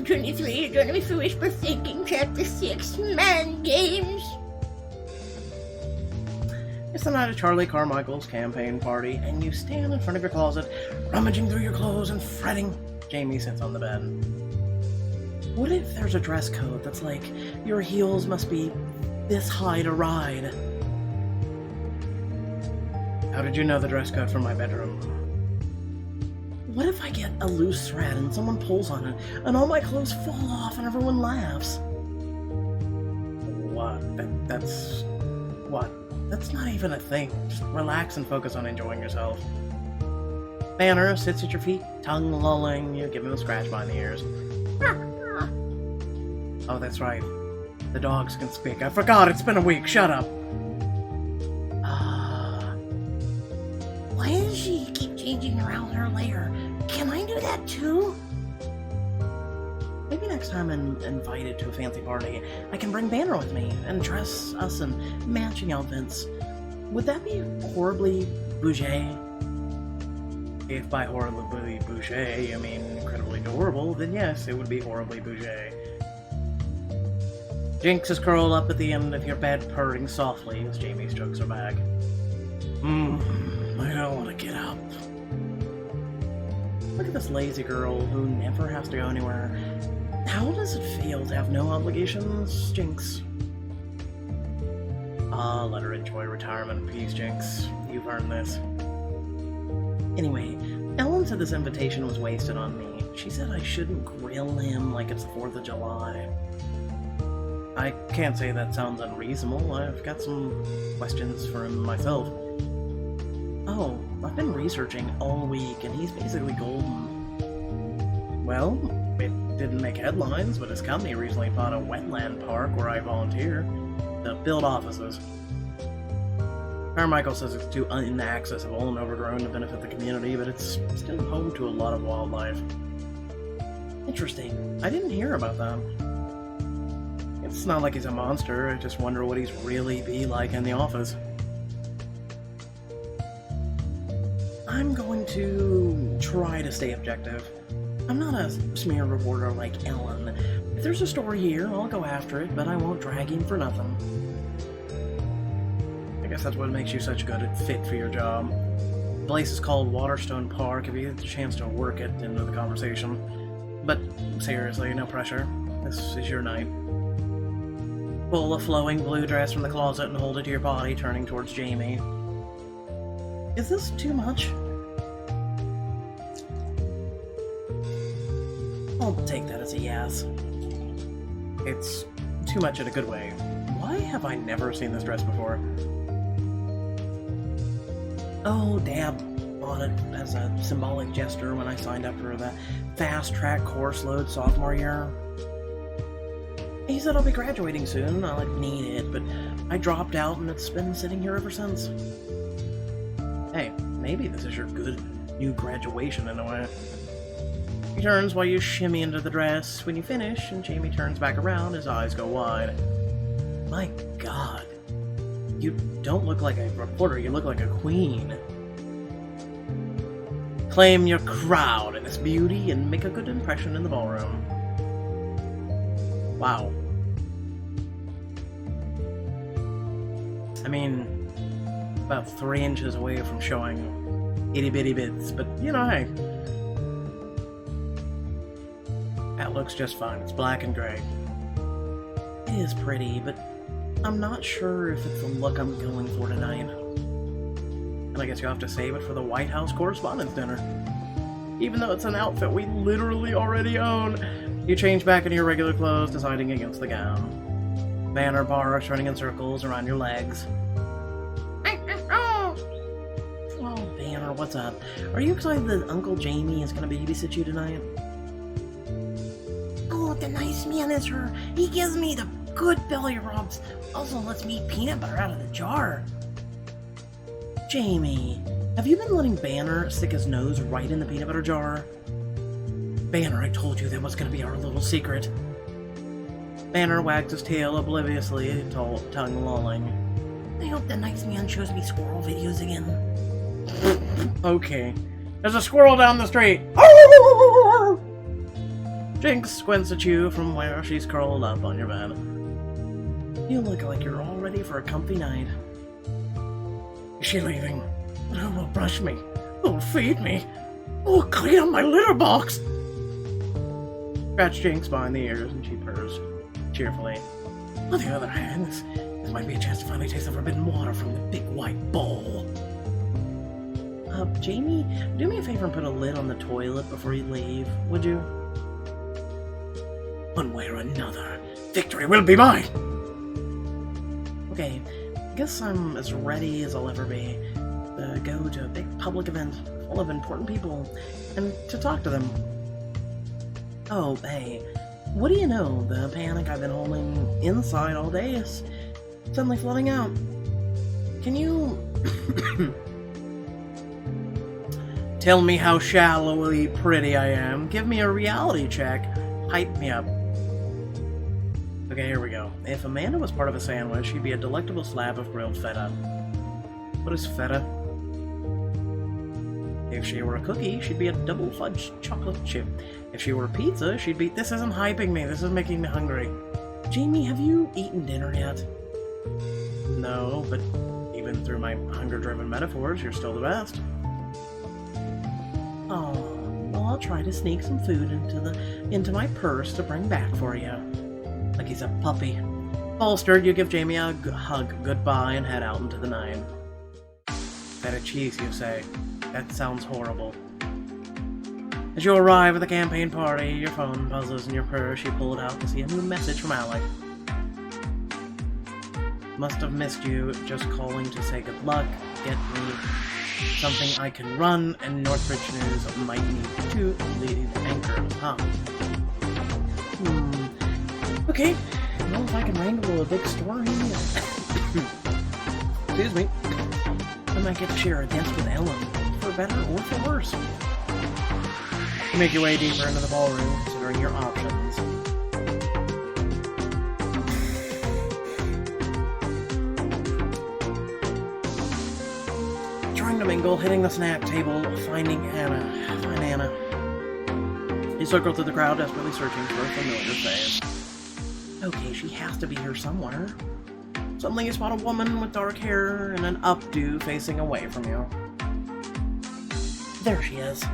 2023, joining me for Wishful Thinking, Chapter 6, Man Games. It's the night of Charlie Carmichael's campaign party, and you stand in front of your closet, rummaging through your clothes and fretting. Jamie sits on the bed. What if there's a dress code that's like, your heels must be this high to ride? How did you know the dress code for my bedroom? What if I get a loose thread and someone pulls on it, and all my clothes fall off and everyone laughs? What? That's not even a thing. Just relax and focus on enjoying yourself. Banner sits at your feet, tongue lolling. You give him a scratch behind the ears. Oh, that's right. The dogs can speak. I forgot, it's been a week. Shut up. Why does she keep changing around her lair? Can I do that too? Maybe next time I'm invited to a fancy party, I can bring Banner with me and dress us in matching outfits. Would that be horribly bougie? If by horribly bougie you mean incredibly adorable, then yes, it would be horribly bougie. Jinx is curled up at the end of your bed, purring softly as Jamie strokes her back. I don't want to get up. Look at this lazy girl who never has to go anywhere. How does it feel to have no obligations, Jinx? Let her enjoy retirement in peace, Jinx. You've earned this. Anyway, Ellen said this invitation was wasted on me. She said I shouldn't grill him like it's the 4th of July. I can't say that sounds unreasonable. I've got some questions for him myself. Oh, I've been researching all week, and he's basically golden. Well, it didn't make headlines, but his company recently bought a wetland park where I volunteer to build offices. Carmichael says it's too inaccessible and overgrown to benefit the community, but it's still home to a lot of wildlife. Interesting. I didn't hear about that. It's not like he's a monster, I just wonder what he's really be like in the office. I'm going to try to stay objective. I'm not a smear reporter like Ellen. If there's a story here, I'll go after it, but I won't drag him for nothing. I guess that's what makes you such a good fit for your job. The place is called Waterstone Park, if you get the chance to work it into the conversation. But seriously, no pressure. This is your night. Pull a flowing blue dress from the closet and hold it to your body, turning towards Jamie. Is this too much? I'll take that as a yes. It's too much in a good way. Why have I never seen this dress before? Oh, Dad bought it as a symbolic gesture when I signed up for the fast-track course load sophomore year. He said I'll be graduating soon, I'll need it, but I dropped out and it's been sitting here ever since. Hey, maybe this is your good new graduation in a way. He turns while you shimmy into the dress. When you finish and Jamie turns back around, his eyes go wide. My God. You don't look like a reporter, you look like a queen. Claim your crowd in this beauty and make a good impression in the ballroom. Wow. I mean, about 3 inches away from showing itty-bitty bits, but, you know, hey. That looks just fine. It's black and gray. It is pretty, but I'm not sure if it's the look I'm going for tonight. And I guess you'll have to save it for the White House Correspondents' Dinner. Even though it's an outfit we literally already own, you change back into your regular clothes, deciding against the gown. Banner bars running in circles around your legs. Oh, Banner, what's up? Are you excited that Uncle Jamie is going to babysit you tonight? Oh, the nice man is her. He gives me the good belly rubs. Also lets me eat peanut butter out of the jar. Jamie, have you been letting Banner stick his nose right in the peanut butter jar? Banner, I told you that was going to be our little secret. Banner wagged his tail obliviously, tongue lolling. I hope the nice man shows me squirrel videos again. Okay. There's a squirrel down the street! Jinx squints at you from where she's curled up on your bed. You look like you're all ready for a comfy night. Is she leaving? Who will brush me? Who will feed me? Who will clean up my litter box? Scratch Jinx behind the ears and she purrs cheerfully. On the other hand, this might be a chance to finally taste the forbidden water from the big white bowl. Jamie, do me a favor and put a lid on the toilet before you leave, would you? One way or another, victory will be mine! Okay, I guess I'm as ready as I'll ever be to go to a big public event full of important people and to talk to them. Oh, hey, what do you know? The panic I've been holding inside all day is suddenly flooding out. Can you tell me how shallowly pretty I am? Give me a reality check. Hype me up. Okay, here we go. If Amanda was part of a sandwich, she'd be a delectable slab of grilled feta. What is feta? If she were a cookie, she'd be a double fudge chocolate chip. If she were a pizza, she'd be... This isn't hyping me, this is making me hungry. Jamie, have you eaten dinner yet? No, but even through my hunger-driven metaphors, you're still the best. Oh, well, I'll try to sneak some food into my purse to bring back for you. Like he's a puppy. Bolstered, you give Jamie a hug goodbye and head out into the night. Feta cheese, you say? That sounds horrible. As you arrive at the campaign party, your phone buzzes in your purse. You pull it out to see a new message from Alec. Must have missed you, just calling to say good luck, get me something I can run, and Northbridge News might need 2 leading anchors, huh? Okay, well, if I can wrangle a big story... Excuse me. I might get to share a dance with Ellen, for better or for worse. You make your way deeper into the ballroom, considering your options. Trying to mingle, hitting the snack table, finding Anna. Find Anna. You circle through the crowd, desperately searching for a familiar face. Okay, she has to be here somewhere. Suddenly you spot a woman with dark hair and an updo facing away from you. There she is.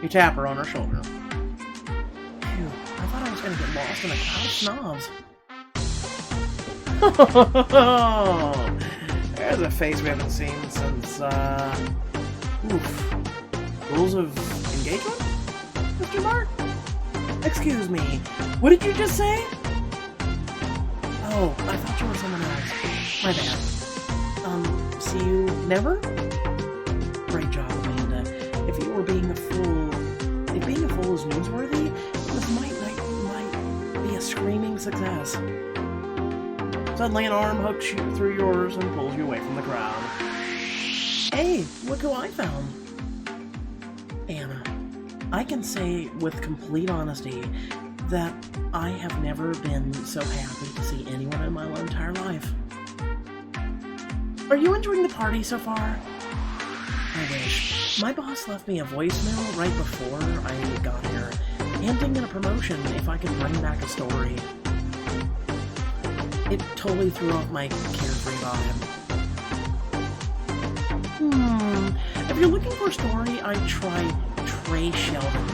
You tap her on her shoulder. Phew, I thought I was going to get lost in a cloud of snobs. There's a face we haven't seen since, Rules of Engagement? Mr. Mark? Excuse me, what did you just say? Oh, I thought you were someone else. My bad. See you never? Great job, Amanda. If you were being a fool, if being a fool is newsworthy, this might be a screaming success. Suddenly an arm hooks you through yours and pulls you away from the crowd. Hey, look who I found. Anna, I can say with complete honesty that I have never been so happy to see anyone in my entire life. Are you enjoying the party so far? I wish. My boss left me a voicemail right before I got here, hinting at a promotion if I could bring back a story. It totally threw off my carefree vibe. If you're looking for a story, I'd try Trey Sheldon.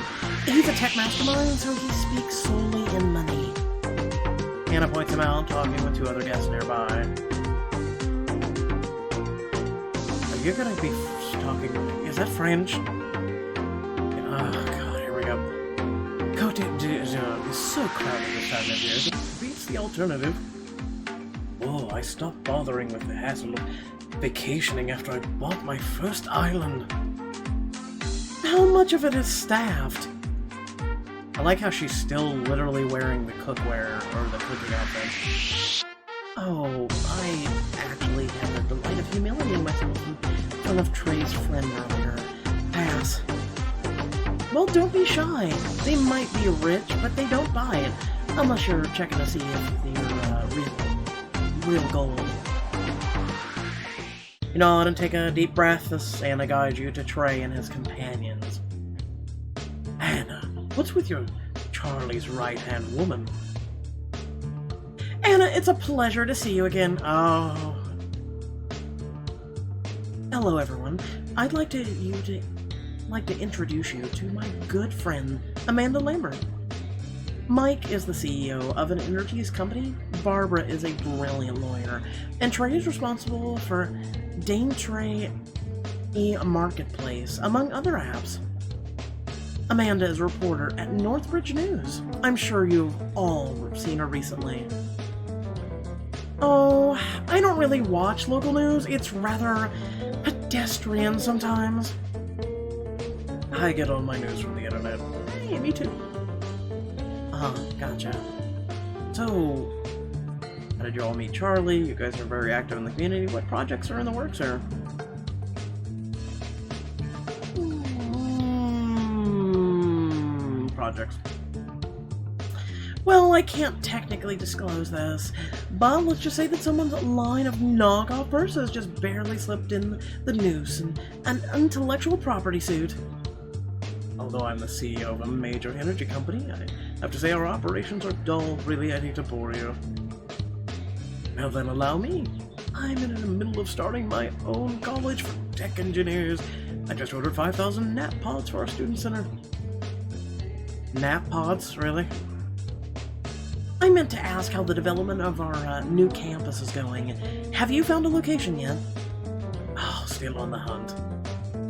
He's a tech mastermind, so he speaks solely in money. Anna points him out, talking with 2 other guests nearby. Are you gonna be talking? Is that French? Oh god, here we go. Côte d'Azur is so crowded this time of year, it beats the alternative. Whoa, I stopped bothering with the hassle of vacationing after I bought my first island. How much of it is staffed? I like how she's still literally wearing the cookware, or the cooking outfit. Oh, I actually had the delight of humiliating myself in front of Trey's friend earlier. Pass. Well, don't be shy. They might be rich, but they don't buy it. Unless you're checking to see if they're real gold. You nod and take a deep breath as Anna guides you to Trey and his companions. Anna, What's with your Charlie's right-hand woman? Anna, it's a pleasure to see you again. Oh. Hello, everyone. I'd like to introduce you to my good friend, Amanda Lambert. Mike is the CEO of an energies company. Barbara is a brilliant lawyer. And Trey is responsible for Daintrey Marketplace, among other apps. Amanda is a reporter at Northbridge News. I'm sure you've all seen her recently. Oh, I don't really watch local news. It's rather pedestrian sometimes. I get all my news from the internet. Hey, me too. Gotcha. So, how did you all meet Charlie? You guys are very active in the community. What projects are in the works here? Projects. Well, I can't technically disclose this, but let's just say that someone's line of knockoff purses just barely slipped in the noose in an intellectual property suit. Although I'm the CEO of a major energy company, I have to say our operations are dull. Really, I need to bore you. Well then, allow me. I'm in the middle of starting my own college for tech engineers. I just ordered 5,000 nap pods for our student center. Nap pods, really? I meant to ask how the development of our new campus is going. Have you found a location yet? Oh, still on the hunt.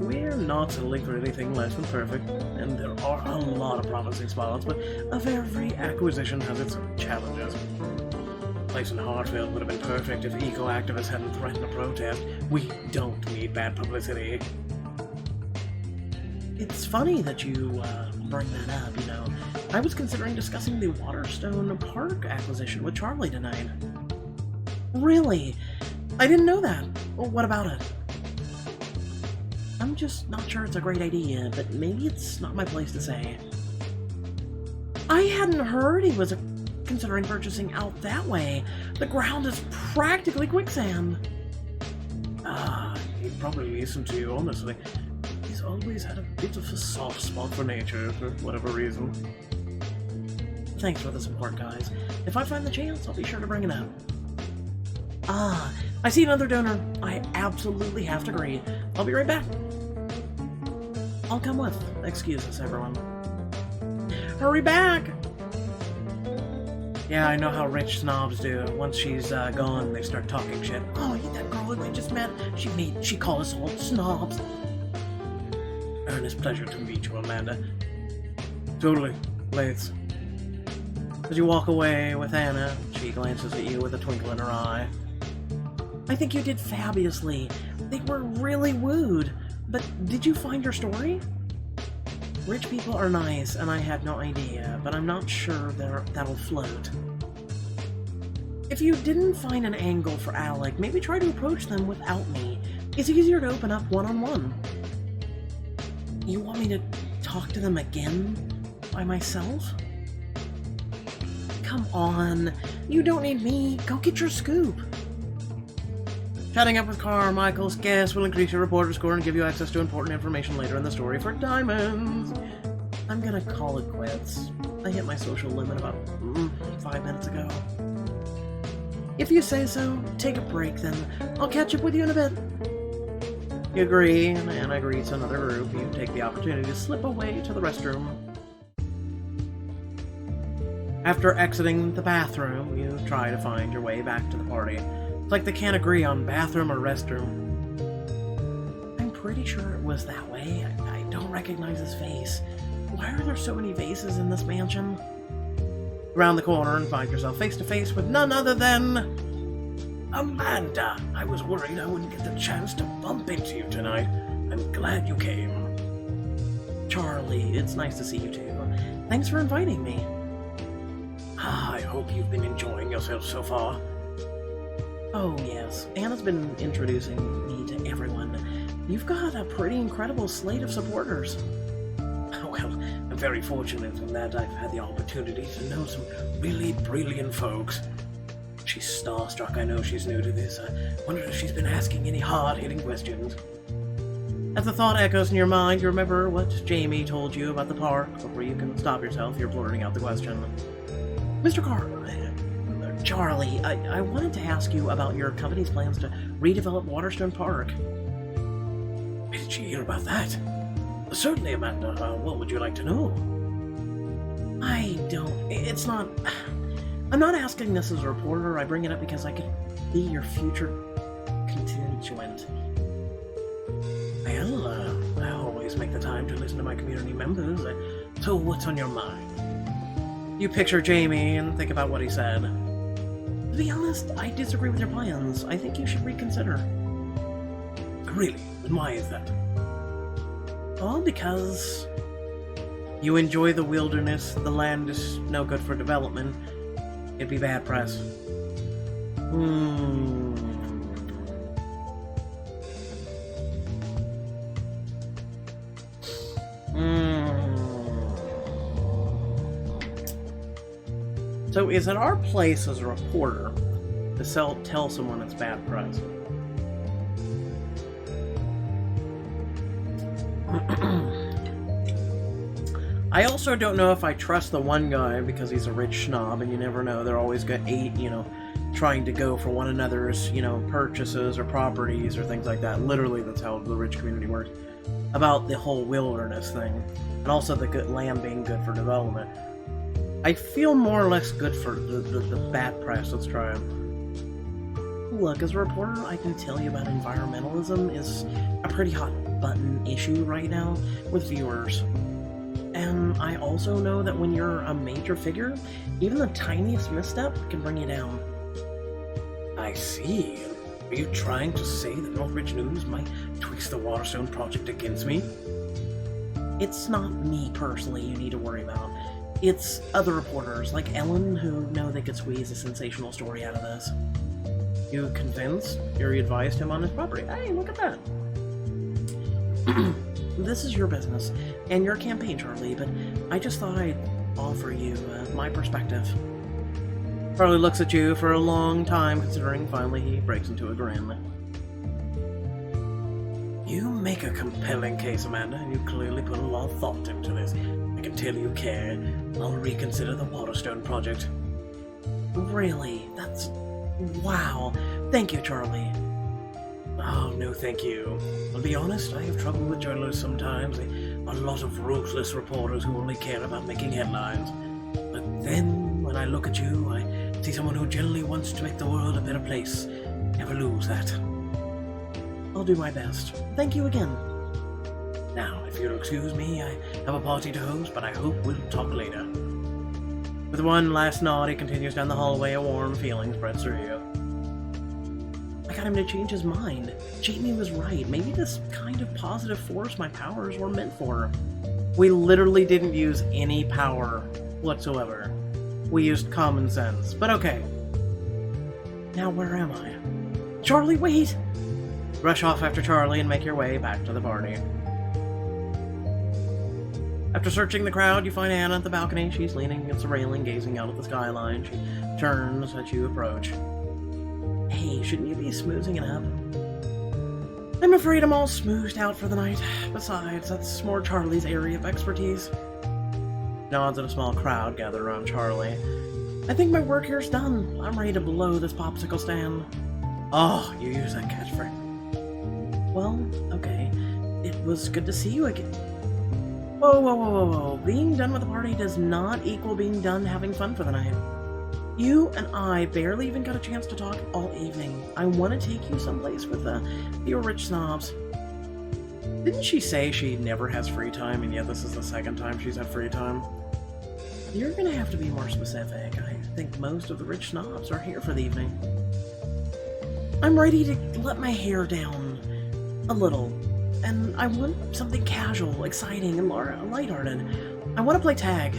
We're not settling for anything less than perfect, and there are a lot of promising spots, but every acquisition has its challenges. A place in Hartfield would have been perfect if eco-activists hadn't threatened a protest. We don't need bad publicity. It's funny that you bring that up, you know. I was considering discussing the Waterstone Park acquisition with Charlie tonight. Really? I didn't know that. Well, what about it? I'm just not sure it's a great idea, but maybe it's not my place to say. I hadn't heard he was considering purchasing out that way. The ground is practically quicksand. He'd probably listen to you, honestly. He's always had a bit of a soft spot for nature, for whatever reason. Thanks for the support, guys. If I find the chance, I'll be sure to bring it up. I see another donor. I absolutely have to agree. I'll be right back. I'll come with. Excuse us, everyone. Hurry back! Yeah, I know how rich snobs do. Once she's gone, they start talking shit. Oh, that girl that we just met, she called us all snobs. Earnest pleasure to meet you, Amanda. Totally. Let's. As you walk away with Anna, she glances at you with a twinkle in her eye. I think you did fabulously. They were really wooed. But did you find your story? Rich people are nice, and I had no idea, but I'm not sure that'll float. If you didn't find an angle for Alec, maybe try to approach them without me. It's easier to open up one-on-one. You want me to talk to them again? By myself? Come on. You don't need me. Go get your scoop. Chatting up with Carmichael's guest will increase your reporter score and give you access to important information later in the story for diamonds. I'm gonna call it quits. I hit my social limit about 5 minutes ago. If you say so, take a break then. I'll catch up with you in a bit. You agree, and Anna greets another group. You take the opportunity to slip away to the restroom. After exiting the bathroom, you try to find your way back to the party. It's like they can't agree on bathroom or restroom. I'm pretty sure it was that way. I don't recognize his face. Why are there so many vases in this mansion? Around the corner and find yourself face to face with none other than Amanda. I was worried I wouldn't get the chance to bump into you tonight. I'm glad you came. Charlie, it's nice to see you too. Thanks for inviting me. I hope you've been enjoying yourself so far. Oh yes, Anna's been introducing me to everyone. You've got a pretty incredible slate of supporters. Well, I'm very fortunate in that I've had the opportunity to know some really brilliant folks. She's starstruck. I know she's new to this. I wondered if she's been asking any hard-hitting questions. As the thought echoes in your mind, you remember what Jamie told you about the park before you can stop yourself. You're blurting out the question. Mr. Charlie, I wanted to ask you about your company's plans to redevelop Waterstone Park. Did you hear about that? Certainly, Amanda. What would you like to know? I'm not asking this as a reporter. I bring it up because I could be your future constituent. Well, I always make the time to listen to my community members. So what's on your mind? You picture Jamie and think about what he said. To be honest, I disagree with your plans. I think you should reconsider. Really? And why is that? Well, because you enjoy the wilderness, the land is no good for development. It'd be bad press. So is it our place as a reporter to tell someone it's bad press? I also don't know if I trust the one guy because he's a rich snob, and you never know. They're always trying to go for one another's, purchases or properties or things like that. Literally, that's how the rich community works. About the whole wilderness thing, and also the good land being good for development. I feel more or less good for the bad press. Let's try it. Look, as a reporter, I can tell you about environmentalism is a pretty hot button issue right now with viewers. And I also know that when you're a major figure, even the tiniest misstep can bring you down. I see. Are you trying to say that Northbridge News might twist the Waterstone project against me? It's not me personally you need to worry about. It's other reporters, like Ellen, who know they could squeeze a sensational story out of this. You convinced? You advised him on his property. Hey, look at that. This is your business, and your campaign, Charlie, but I just thought I'd offer you my perspective. Charlie looks at you for a long time, considering finally he breaks into a grin. You make a compelling case, Amanda, and you clearly put a lot of thought into this. I can tell you care. I'll reconsider the Waterstone project. Really? That's... wow. Thank you, Charlie. Oh, no thank you. I'll be honest, I have trouble with journalists sometimes. A lot of ruthless reporters who only care about making headlines. But then, when I look at you, I see someone who genuinely wants to make the world a better place. Never lose that. I'll do my best. Thank you again. Now, if you'll excuse me, I have a party to host, but I hope we'll talk later. With one last nod, he continues down the hallway. A warm feeling spreads through you. I got him to change his mind. Jamie was right. Maybe this kind of positive force my powers were meant for. We literally didn't use any power whatsoever. We used common sense. But okay. Now where am I? Charlie, wait! Rush off after Charlie and make your way back to the party. After searching the crowd, you find Anna at the balcony. She's leaning against the railing, gazing out at the skyline. She turns as you approach. Hey, shouldn't you be smoozing it up? I'm afraid I'm all smoozed out for the night. Besides, that's more Charlie's area of expertise. Nods at a small crowd gathered around Charlie. I think my work here's done. I'm ready to blow this popsicle stand. Oh, you use that catchphrase. Well, okay. It was good to see you again. Whoa. Being done with the party does not equal being done having fun for the night. You and I barely even got a chance to talk all evening. I want to take you someplace with a few rich snobs. Didn't she say she never has free time, and yet this is the second time she's had free time? You're gonna have to be more specific. I think most of the rich snobs are here for the evening. I'm ready to let my hair down a little, and I want something casual, exciting, and lighthearted. I want to play tag.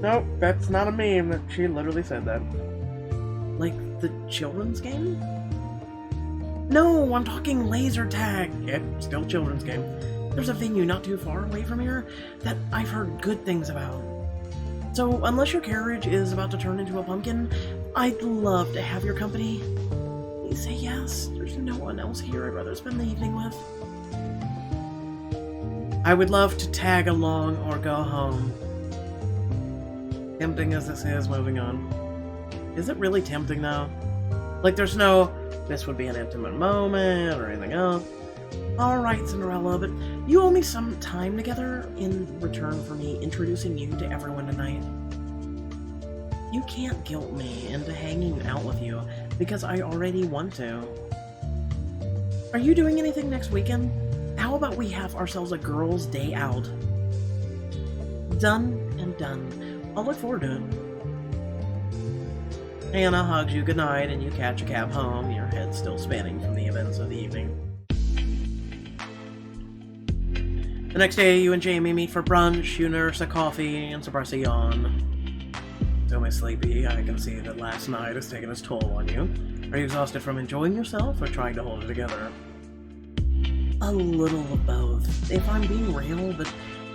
Nope, that's not a meme. She literally said that. Like the children's game? No, I'm talking laser tag. Yep, still children's game. There's a venue not too far away from here that I've heard good things about. So, unless your carriage is about to turn into a pumpkin, I'd love to have your company. Please say yes. There's no one else here I'd rather spend the evening with. I would love to tag along or go home. Tempting as this is, moving on. Is it really tempting, though? Like, there's no, this would be an intimate moment or anything else. Alright, Cinderella, but you owe me some time together in return for me introducing you to everyone tonight. You can't guilt me into hanging out with you because I already want to. Are you doing anything next weekend? How about we have ourselves a girls' day out? Done and done. I'll look forward to it. Anna hugs you goodnight and you catch a cab home, your head still spinning from the events of the evening. The next day, you and Jamie meet for brunch, you nurse a coffee and suppress a yawn. Don't be sleepy, I can see that last night has taken its toll on you. Are you exhausted from enjoying yourself or trying to hold it together? A little of both, if I'm being real, but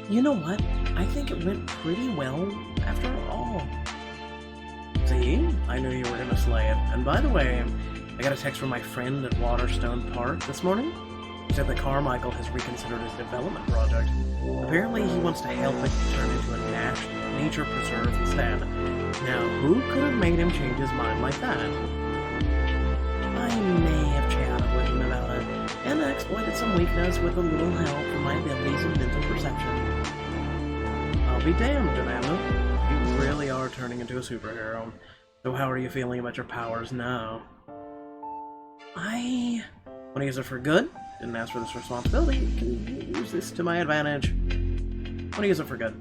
you know what? I think it went pretty well after all. See? I knew you were gonna slay it. And by the way, I got a text from my friend at Waterstone Park this morning. He said that Carmichael has reconsidered his development project. Apparently he wants to help it turn into a nature preserve instead. Now, who could have made him change his mind like that? I may have chatted with him about it, and exploited some weakness with a little help from my abilities and mental perception. I'll be damned, Amanda. You really are turning into a superhero. So how are you feeling about your powers now? I want to use it for good. Didn't ask for this responsibility. Can use this to my advantage. Want to use it for good.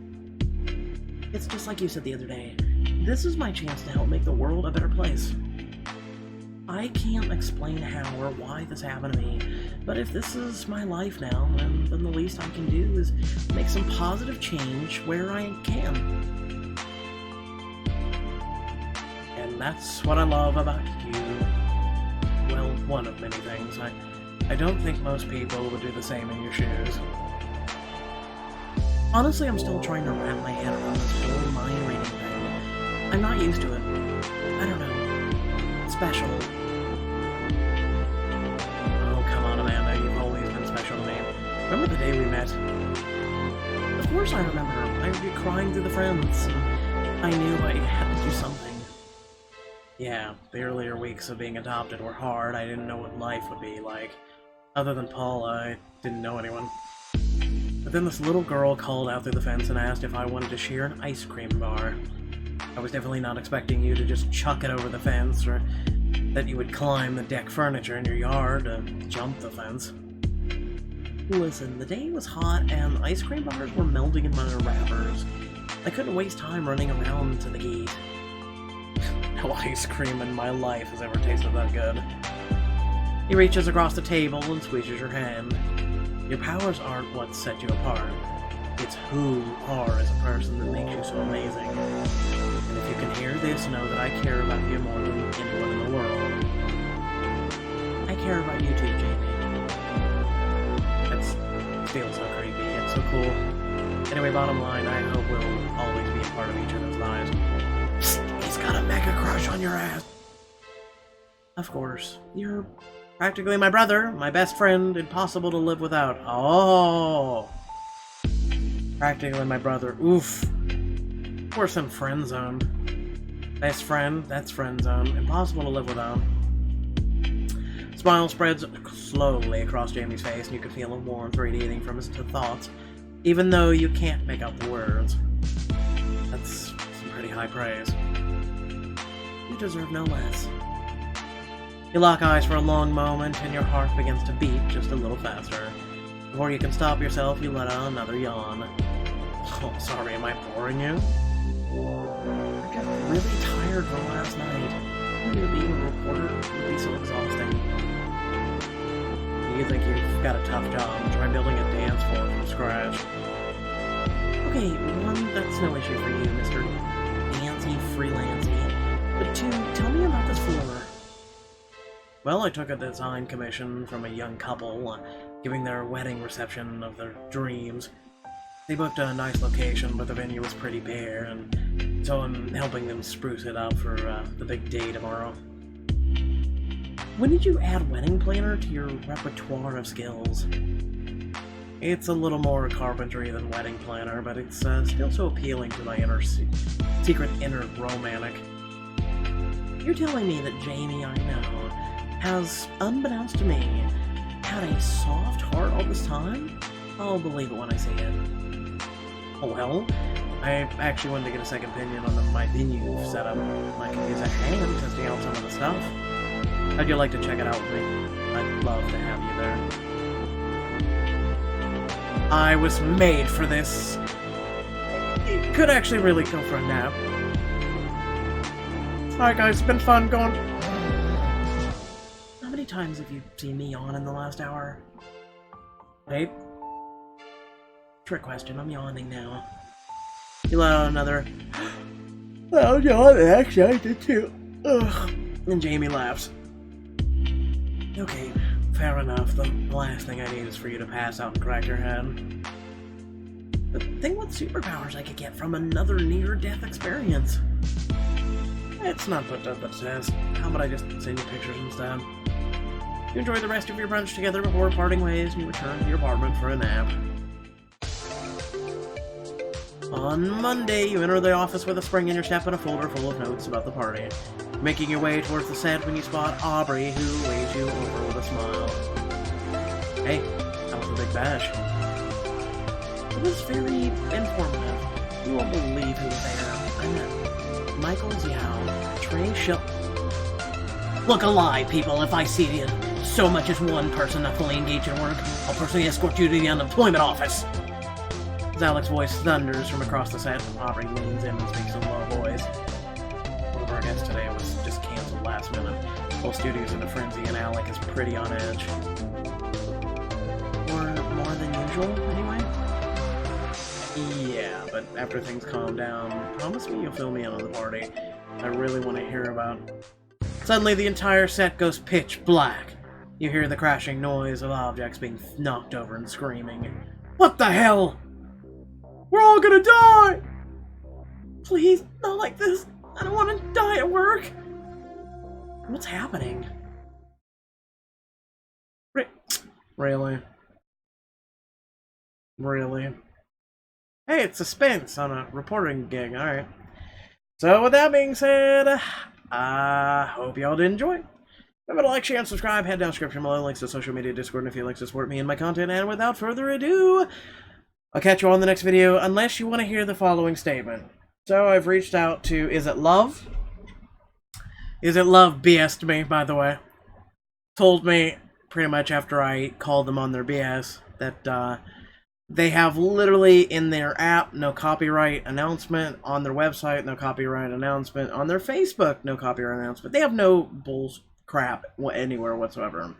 It's just like you said the other day. This is my chance to help make the world a better place. I can't explain how or why this happened to me, but if this is my life now, then the least I can do is make some positive change where I can. And that's what I love about you. Well, one of many things. I don't think most people would do the same in your shoes. Honestly, I'm still trying to wrap my head around this whole mind reading thing. I'm not used to it. I don't know. Special. Oh, come on, Amanda. You've always been special to me. Remember the day we met? Of course I remember. I would be crying through the friends. I knew I had to do something. Yeah, the earlier weeks of being adopted were hard. I didn't know what life would be like. Other than Paula, I didn't know anyone. But then this little girl called out through the fence and asked if I wanted to share an ice cream bar. I was definitely not expecting you to just chuck it over the fence, or that you would climb the deck furniture in your yard to jump the fence. Listen, the day was hot and ice cream bars were melting in my wrappers. I couldn't waste time running around to the gate. No ice cream in my life has ever tasted that good. He reaches across the table and squeezes your hand. Your powers aren't what set you apart. It's who you are as a person that makes you so amazing. And if you can hear this, know that I care about you more than anyone in the world. I care about you too, Jamie. That feels so creepy and so cool. Anyway, bottom line, I hope we'll always be a part of each other's lives. Psst, he's got a mega crush on your ass. Of course, you're practically my brother, my best friend, impossible to live without. Oh! Practically my brother. Oof. Worse than friend zone. Best friend, that's friend zone. Impossible to live without. Smile spreads slowly across Jamie's face, and you can feel a warmth radiating from his thoughts, even though you can't make out the words. That's some pretty high praise. You deserve no less. You lock eyes for a long moment, and your heart begins to beat just a little faster. Before you can stop yourself, you let out another yawn. Oh, sorry, am I boring you? I got really tired from last night. Being a reporter would be so exhausting. You think you've got a tough job. Try building a dance floor from scratch. Okay, one, that's no issue for you, Mr. Dancy Freelancy. But two, tell me about this floor. Well, I took a design commission from a young couple, giving their wedding reception of their dreams. They booked a nice location, but the venue was pretty bare, and so I'm helping them spruce it up for the big day tomorrow. when did you add wedding planner to your repertoire of skills? It's a little more carpentry than wedding planner, but it's still so appealing to my secret inner romantic. You're telling me that Jamie, I know, has, unbeknownst to me, had a soft heart all this time? I'll believe it when I see it. Oh well, I actually wanted to get a second opinion on my venue setup. I can use a hand testing out some of the stuff. How'd you like to check it out with me? I'd love to have you there. I was made for this. It could actually really go for a nap. Alright guys, it's been fun going. How many times have you seen me yawn in the last hour? Wait. Trick question, I'm yawning now. You let out another. Oh, yawn, actually, I did too. Ugh. And Jamie laughs. Okay, fair enough. The last thing I need is for you to pass out and crack your head. But think what superpowers I could get from another near-death experience. It's not put up the test. How about I just send you pictures instead? You enjoy the rest of your brunch together before parting ways and you return to your apartment for a nap. On Monday, you enter the office with a spring in your step and a folder full of notes about the party. Making your way towards the set when you spot Aubrey, who waves you over with a smile. Hey, how was the big bash? It was very informative. You won't believe who was there. I met Michael Zhao, Trey Shil. Look alive, people, if I see you so much as one person not fully engaged in work, I'll personally escort you to the unemployment office. As Alex's voice thunders from across the set, Aubrey leans in and speaks in a low voice. One of our guests today was just canceled last minute. Whole studio's in a frenzy and Alec is pretty on edge. Or more than usual, anyway? Yeah, but after things calm down, promise me you'll fill me in on the party. I really want to hear about. Suddenly the entire set goes pitch black. You hear the crashing noise of objects being knocked over and screaming. What the hell? We're all gonna die! Please, not like this. I don't want to die at work. What's happening? Really? Really? Hey, it's suspense on a reporting gig, alright. So with that being said, I hope y'all did enjoy. Remember to like, share, and subscribe. Head down description below, links to social media, Discord, and if you'd like to support me and my content. And without further ado, I'll catch you all in the next video, unless you want to hear the following statement. So I've reached out to, is it Love? Is it Love BS'd me, by the way. Told me, pretty much after I called them on their BS, that they have literally in their app, no copyright announcement, on their website, no copyright announcement, on their Facebook, no copyright announcement. They have no bull crap anywhere whatsoever.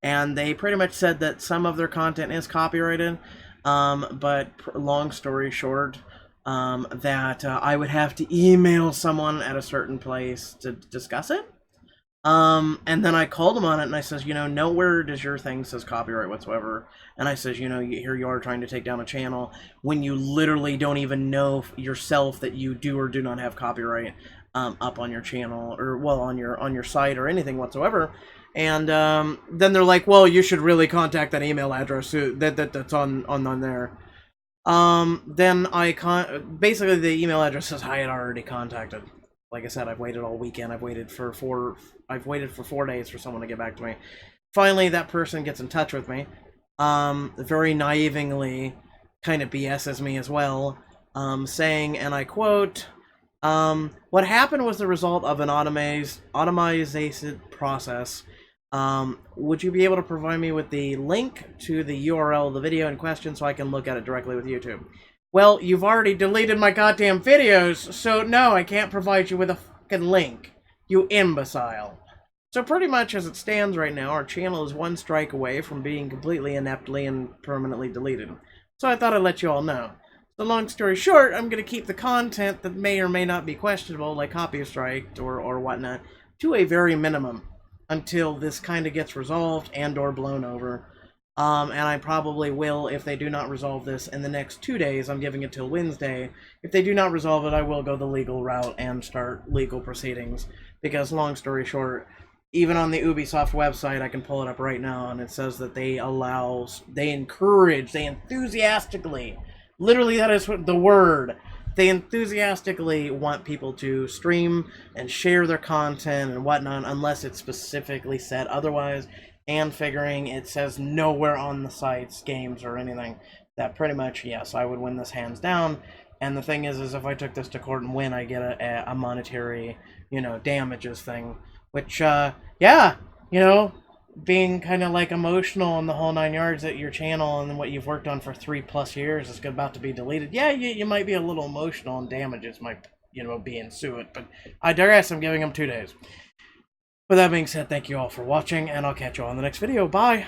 And they pretty much said that some of their content is copyrighted. But long story short, that I would have to email someone at a certain place to discuss it. And then I called them on it and I says, you know, nowhere does your thing says copyright whatsoever. And I says, you know, here you are trying to take down a channel when you literally don't even know yourself that you do or do not have copyright up on your channel or, well, on your site or anything whatsoever. And then they're like, well, you should really contact that email address that's on there. Then basically the email address says I had already contacted. Like I said, I've waited all weekend. I've waited for 4 days for someone to get back to me. Finally, that person gets in touch with me. Very naively kind of BS's me as well, saying, and I quote, what happened was the result of an automation process. Would you be able to provide me with the link to the URL of the video in question so I can look at it directly with YouTube? Well, you've already deleted my goddamn videos, so no, I can't provide you with a fucking link, you imbecile. So pretty much as it stands right now, our channel is one strike away from being completely ineptly and permanently deleted. So I thought I'd let you all know. So long story short, I'm going to keep the content that may or may not be questionable, like copyright or whatnot, to a very minimum until this kind of gets resolved and or blown over. And I probably will, if they do not resolve this in the next 2 days. I'm giving it till Wednesday. If they do not resolve it, I will go the legal route and start legal proceedings. Because long story short, even on the Ubisoft website, I can pull it up right now, and it says that they encourage, they enthusiastically, literally that is the word, they enthusiastically want people to stream and share their content and whatnot, unless it's specifically said otherwise, and figuring it says nowhere on the site's games or anything, that pretty much, yes, I would win this hands down. And the thing is if I took this to court and win, I get a monetary, damages thing. Which, yeah, being kind of like emotional in the whole 9 yards at your channel and what you've worked on for 3+ years is about to be deleted. Yeah, you might be a little emotional and damages might, be ensuing. But I digress, I'm giving them 2 days. With that being said, thank you all for watching, and I'll catch you all in the next video. Bye!